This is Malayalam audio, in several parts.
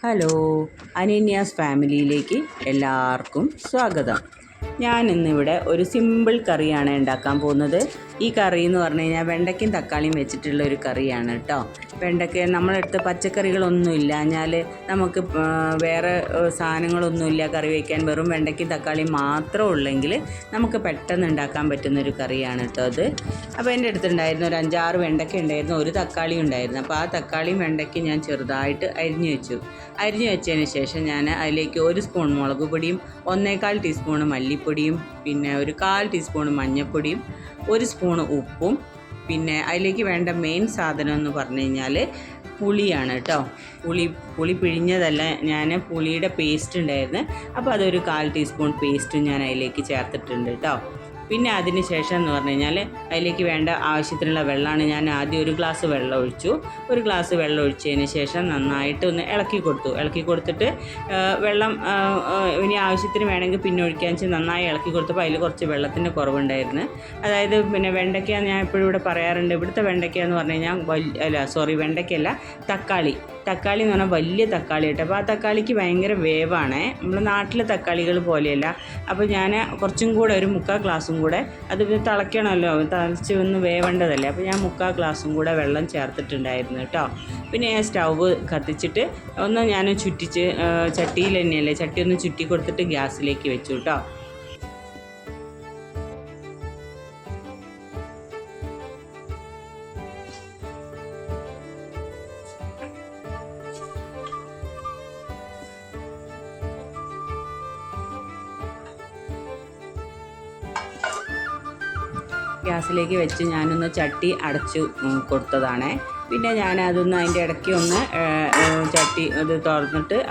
ഹലോ, അനന്യാസ് ഫാമിലിയിലേക്ക് എല്ലാവർക്കും സ്വാഗതം. ഞാൻ ഇന്നിവിടെ ഒരു സിമ്പിൾ കറിയാണ് ഉണ്ടാക്കാൻ പോകുന്നത്. ഈ കറി എന്ന് പറഞ്ഞു കഴിഞ്ഞാൽ വെണ്ടയ്ക്കും തക്കാളിയും വെച്ചിട്ടുള്ള ഒരു കറിയാണ് കേട്ടോ. വെണ്ടയ്ക്ക നമ്മളെടുത്ത് പച്ചക്കറികളൊന്നും ഇല്ലാഞ്ഞാൽ നമുക്ക് വേറെ സാധനങ്ങളൊന്നുമില്ല കറി വയ്ക്കാൻ, വെറും വെണ്ടയ്ക്കും തക്കാളിയും മാത്രം ഉള്ളെങ്കിൽ നമുക്ക് പെട്ടെന്ന് ഉണ്ടാക്കാൻ പറ്റുന്നൊരു കറിയാണ് കേട്ടോ അത്. അപ്പോൾ എൻ്റെ അടുത്തുണ്ടായിരുന്നു ഒരു 5-6 വെണ്ടയ്ക്ക ഉണ്ടായിരുന്നു, ഒരു തക്കാളി ഉണ്ടായിരുന്നു. അപ്പോൾ ആ തക്കാളിയും വെണ്ടയ്ക്കും ഞാൻ ചെറുതായിട്ട് അരിഞ്ഞു വെച്ചതിന് ശേഷം ഞാൻ അതിലേക്ക് 1 സ്പൂൺ മുളക് പൊടിയും 1/4 ടീസ്പൂൺ മല്ലിപ്പൊടിയും പിന്നെ ഒരു 1/4 ടീസ്പൂൺ മഞ്ഞൾപ്പൊടിയും 1 സ്പൂൺ ഉപ്പും പിന്നെ അതിലേക്ക് വേണ്ട മെയിൻ സാധനം എന്ന് പറഞ്ഞു കഴിഞ്ഞാൽ പുളിയാണ് കേട്ടോ. പുളി പിഴിഞ്ഞതല്ല, ഞാൻ പുളിയുടെ പേസ്റ്റ് ഉണ്ടായിരുന്നു. അപ്പോൾ അതൊരു 1/4 ടീസ്പൂൺ പേസ്റ്റും ഞാൻ അതിലേക്ക് ചേർത്തിട്ടുണ്ട് കേട്ടോ. പിന്നെ അതിന് ശേഷം എന്ന് പറഞ്ഞു കഴിഞ്ഞാൽ അതിലേക്ക് വേണ്ട ആവശ്യത്തിനുള്ള വെള്ളമാണ്. ഞാൻ ആദ്യം 1 ഗ്ലാസ് വെള്ളം ഒഴിച്ചു. 1 ഗ്ലാസ് വെള്ളം ഒഴിച്ചതിന് ശേഷം നന്നായിട്ട് ഒന്ന് ഇളക്കി കൊടുത്തിട്ട് വെള്ളം ഇനി ആവശ്യത്തിന് വേണമെങ്കിൽ പിന്നെ ഒഴിക്കാൻ വെച്ച് നന്നായി ഇളക്കി കൊടുത്തപ്പോൾ അതിൽ കുറച്ച് വെള്ളത്തിൻ്റെ കുറവുണ്ടായിരുന്നു. അതായത് പിന്നെ വെണ്ടയ്ക്ക ഞാൻ എപ്പോഴും ഇവിടെ പറയാറുണ്ട്, ഇവിടുത്തെ വെണ്ടയ്ക്ക എന്ന് പറഞ്ഞു കഴിഞ്ഞാൽ വെണ്ടയ്ക്കല്ല, തക്കാളി എന്ന് പറഞ്ഞാൽ വലിയ തക്കാളി കേട്ടോ. അപ്പോൾ ആ തക്കാളിക്ക് ഭയങ്കര വേവാണ്, നമ്മുടെ നാട്ടിലെ തക്കാളികൾ പോലെയല്ല. അപ്പോൾ ഞാൻ കുറച്ചും കൂടെ ഒരു 3/4 ഗ്ലാസും കൂടെ, അത് തിളയ്ക്കണമല്ലോ, തിളച്ച് ഒന്ന് വേവേണ്ടതല്ലേ, അപ്പോൾ ഞാൻ 3/4 ഗ്ലാസും കൂടെ വെള്ളം ചേർത്തിട്ടുണ്ടായിരുന്നു കേട്ടോ. പിന്നെ ഞാൻ സ്റ്റൗവ് കത്തിച്ചിട്ട് ഒന്ന് ഞാൻ ചുറ്റിച്ച് ചട്ടിയിൽ തന്നെയല്ലേ, ചട്ടി ഒന്ന് ചുറ്റി കൊടുത്തിട്ട് ഗ്യാസിലേക്ക് വെച്ചു കേട്ടോ. ഗ്യാസിലേക്ക് വെച്ച് ഞാനൊന്ന് ചട്ടി അടച്ചു കൊടുത്തതാണ്. പിന്നെ ഞാനതൊന്ന് അതിൻ്റെ ഇടയ്ക്ക് ഒന്ന് ചട്ടി ഇത്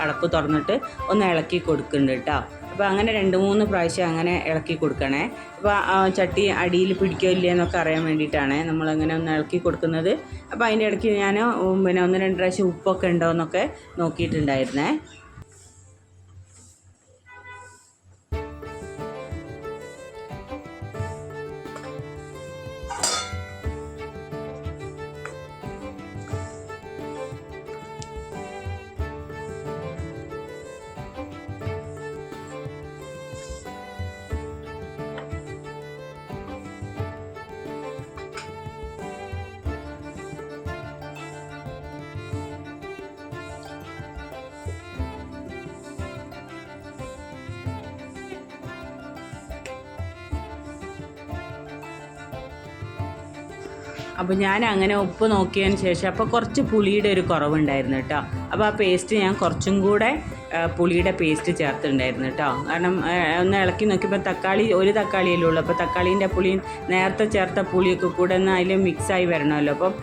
അടപ്പ് തുറന്നിട്ട് ഒന്ന് ഇളക്കി കൊടുക്കുന്നുണ്ട് കേട്ടോ. അപ്പോൾ അങ്ങനെ 2-3 പ്രാവശ്യം അങ്ങനെ ഇളക്കി കൊടുക്കണേ. അപ്പോൾ ചട്ടി അടിയിൽ പിടിക്കില്ല എന്നൊക്കെ അറിയാൻ വേണ്ടിയിട്ടാണ് നമ്മളങ്ങനെ ഒന്ന് ഇളക്കി കൊടുക്കുന്നത്. അപ്പോൾ അതിൻ്റെ ഇടയ്ക്ക് ഞാൻ പിന്നെ 1-2 പ്രാവശ്യം ഉപ്പൊക്കെ ഉണ്ടോ എന്നൊക്കെ നോക്കിയിട്ടുണ്ടായിരുന്നേ. അപ്പോൾ ഞാൻ അങ്ങനെ ഉപ്പ് നോക്കിയതിന് ശേഷം അപ്പോൾ കുറച്ച് പുളിയുടെ ഒരു കുറവുണ്ടായിരുന്നു കേട്ടോ. അപ്പോൾ ആ പേസ്റ്റ് ഞാൻ കുറച്ചും കൂടെ പുളിയുടെ പേസ്റ്റ് ചേർത്തിട്ടുണ്ടായിരുന്നു കേട്ടോ. കാരണം ഒന്ന് ഇളക്കി നോക്കിയപ്പോൾ ഒരു തക്കാളിയല്ലേ ഉള്ളൂ, അപ്പോൾ തക്കാളീൻ്റെ പുളിയും നേരത്തെ ചേർത്ത പുളിയൊക്കെ കൂടെ ഒന്ന് അതിൽ മിക്സായി വരണമല്ലോ. അപ്പം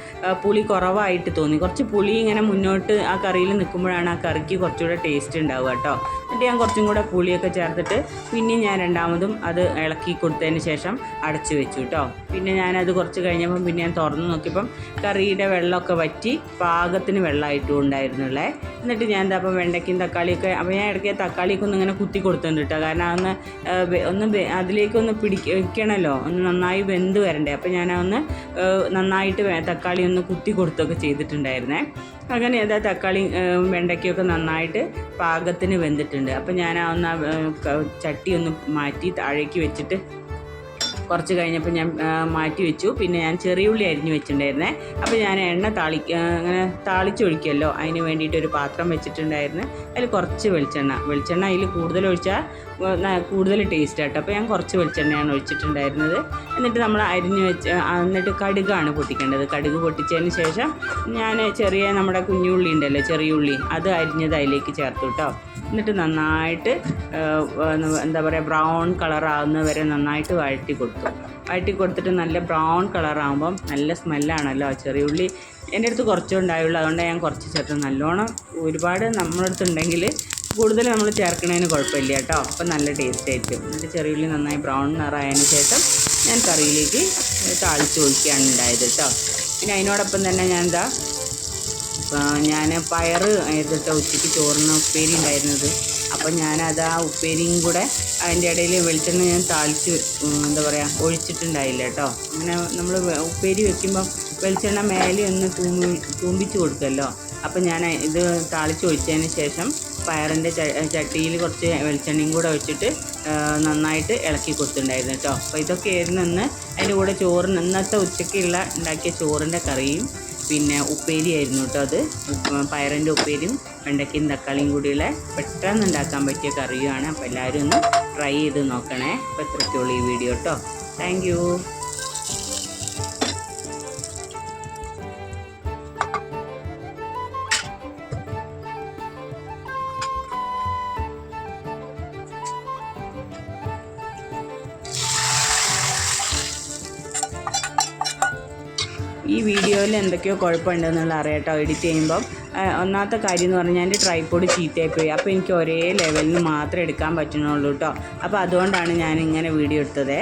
പുളി കുറവായിട്ട് തോന്നി. കുറച്ച് പുളി ഇങ്ങനെ മുന്നോട്ട് ആ കറിയിൽ നിൽക്കുമ്പോഴാണ് ആ കറിക്ക് കുറച്ചുകൂടെ ടേസ്റ്റ് ഉണ്ടാവുക കേട്ടോ. എന്നിട്ട് ഞാൻ കുറച്ചും കൂടെ പുളിയൊക്കെ ചേർത്തിട്ട് പിന്നെ ഞാൻ രണ്ടാമതും അത് ഇളക്കി കൊടുത്തതിന് ശേഷം അടച്ചു വെച്ചു കേട്ടോ. പിന്നെ ഞാനത് കുറച്ച് കഴിഞ്ഞപ്പം പിന്നെ ഞാൻ തുറന്ന് നോക്കിയപ്പം കറിയുടെ വെള്ളമൊക്കെ വറ്റി പാകത്തിന് വെള്ളമായിട്ടും ഉണ്ടായിരുന്നുള്ളേ. എന്നിട്ട് ഞാൻ എന്താ അപ്പം വെണ്ടയ്ക്കും തക്കാളിയൊക്കെ, അപ്പോൾ ഞാൻ ഇടയ്ക്ക് തക്കാളിയൊക്കെ ഒന്ന് ഇങ്ങനെ കുത്തി കൊടുത്തിട്ടുണ്ട് കേട്ടോ. കാരണം ഒന്ന് അതിലേക്കൊന്ന് വെക്കണമല്ലോ, ഒന്ന് നന്നായി വെന്ത് വരണ്ടേ. അപ്പോൾ ഞാനൊന്ന് നന്നായിട്ട് തക്കാളി ഒന്ന് കുത്തി കൊടുത്തൊക്കെ ചെയ്തിട്ടുണ്ടായിരുന്നേ. അങ്ങനെ എന്താ തക്കാളി വെണ്ടയ്ക്കൊക്കെ നന്നായിട്ട് പാകത്തിന് വെന്തിട്ടുണ്ട്. അപ്പോൾ ഞാൻ ചട്ടി ഒന്ന് മാറ്റി താഴേക്ക് വെച്ചിട്ട് കുറച്ച് കഴിഞ്ഞപ്പോൾ ഞാൻ മാറ്റി വെച്ചു. പിന്നെ ഞാൻ ചെറിയ ഉള്ളി അരിഞ്ഞ് വെച്ചിട്ടുണ്ടായിരുന്നേ. അപ്പോൾ ഞാൻ എണ്ണ അങ്ങനെ താളിച്ചൊഴിക്കുമല്ലോ, അതിന് വേണ്ടിയിട്ടൊരു പാത്രം വെച്ചിട്ടുണ്ടായിരുന്നു. അതിൽ കുറച്ച് വെളിച്ചെണ്ണ അതിൽ കൂടുതൽ ഒഴിച്ചാൽ കൂടുതൽ ടേസ്റ്റ് ആട്ടോ. അപ്പോൾ ഞാൻ കുറച്ച് വെളിച്ചെണ്ണയാണ് ഒഴിച്ചിട്ടുണ്ടായിരുന്നത്. എന്നിട്ട് നമ്മൾ എന്നിട്ട് കടുകാണ് പൊട്ടിക്കേണ്ടത്. കടുക് പൊട്ടിച്ചതിന് ശേഷം ഞാൻ നമ്മുടെ കുഞ്ഞുള്ളി ഉണ്ടല്ലോ, ചെറിയ ഉള്ളി, അത് അരിഞ്ഞത് അതിലേക്ക് ചേർത്തു കേട്ടോ. എന്നിട്ട് നന്നായിട്ട് എന്താ പറയുക, ബ്രൗൺ കളറാകുന്ന വരെ നന്നായിട്ട് വഴറ്റി കൊടുത്തിട്ട് നല്ല ബ്രൗൺ കളറാകുമ്പം നല്ല സ്മെല്ലാണല്ലോ ചെറിയ ഉള്ളി. എൻ്റെ അടുത്ത് കുറച്ചുണ്ടായുള്ളൂ, അതുകൊണ്ട് ഞാൻ കുറച്ച് ചേർത്ത്. നല്ലോണം ഒരുപാട് നമ്മുടെ അടുത്തുണ്ടെങ്കിൽ കൂടുതൽ നമ്മൾ ചേർക്കണതിന് കുഴപ്പമില്ല കേട്ടോ. അപ്പം നല്ല ടേസ്റ്റ് ആയിരിക്കും. എന്നിട്ട് ചെറിയ ഉള്ളി നന്നായി ബ്രൗൺ നിറായതിന് ശേഷം ഞാൻ കറിയിലേക്ക് താളിച്ച് ഒഴിക്കുകയാണ് ഉണ്ടായത് കേട്ടോ. പിന്നെ അതിനോടൊപ്പം തന്നെ ഞാൻ പയർ ആയിരുന്നു ഉച്ചയ്ക്ക് ചോറിന് ഉപ്പേരി ഉണ്ടായിരുന്നത്. അപ്പോൾ അപ്പോൾ ഞാനത് ആ ഉപ്പേരിയും കൂടെ അതിൻ്റെ ഇടയിൽ വെളിച്ചെണ്ണ ഞാൻ താളിച്ച് എന്താ പറയുക ഒഴിച്ചിട്ടുണ്ടായില്ല കേട്ടോ. അങ്ങനെ നമ്മൾ ഉപ്പേരി വെക്കുമ്പം വെളിച്ചെണ്ണ മേലെ ഒന്ന് തൂമ്പിച്ച് കൊടുക്കുമല്ലോ. അപ്പോൾ ഞാൻ ഇത് താളിച്ച് ഒഴിച്ചതിന് ശേഷം പയറിൻ്റെ ചട്ടിയിൽ കുറച്ച് വെളിച്ചെണ്ണയും കൂടെ ഒഴിച്ചിട്ട് നന്നായിട്ട് ഇളക്കി കൊടുത്തിട്ടുണ്ടായിരുന്നു കേട്ടോ. അപ്പോൾ ഇതൊക്കെ ആയിരുന്നു ഇന്ന്. അതിൻ്റെ കൂടെ ചോറിന് ഇന്നത്തെ ഉച്ചയ്ക്കുള്ള ഉണ്ടാക്കിയ ചോറിൻ്റെ കറിയും പിന്നെ ഉപ്പേരിയായിരുന്നു കേട്ടോ. അത് പയറിൻ്റെ ഉപ്പേരിയും വെണ്ടയ്ക്കയും തക്കാളിയും കൂടിയുള്ള പെട്ടെന്ന് ഉണ്ടാക്കാൻ പറ്റിയ കറിയുമാണ്. അപ്പോൾ എല്ലാവരും ഒന്ന് ട്രൈ ചെയ്ത് നോക്കണേ. അപ്പോൾ ഇത്രയ്ക്കുള്ളൂ ഈ വീഡിയോ കേട്ടോ. Thank you. ഈ വീഡിയോയിൽ എന്തൊക്കെയോ കുഴപ്പമുണ്ടെന്നുള്ള അറിയാം കേട്ടോ. എഡിറ്റ് ചെയ്യുമ്പം ഒന്നാമത്തെ കാര്യം എന്ന് പറഞ്ഞാൽ എൻ്റെ ട്രൈപോഡ് ചീത്തയായിപ്പോയി. അപ്പോൾ എനിക്ക് ഒരേ ലെവലിൽ മാത്രമേ എടുക്കാൻ പറ്റുന്നുള്ളൂ കേട്ടോ. അപ്പോൾ അതുകൊണ്ടാണ് ഞാനിങ്ങനെ വീഡിയോ എടുത്തത്.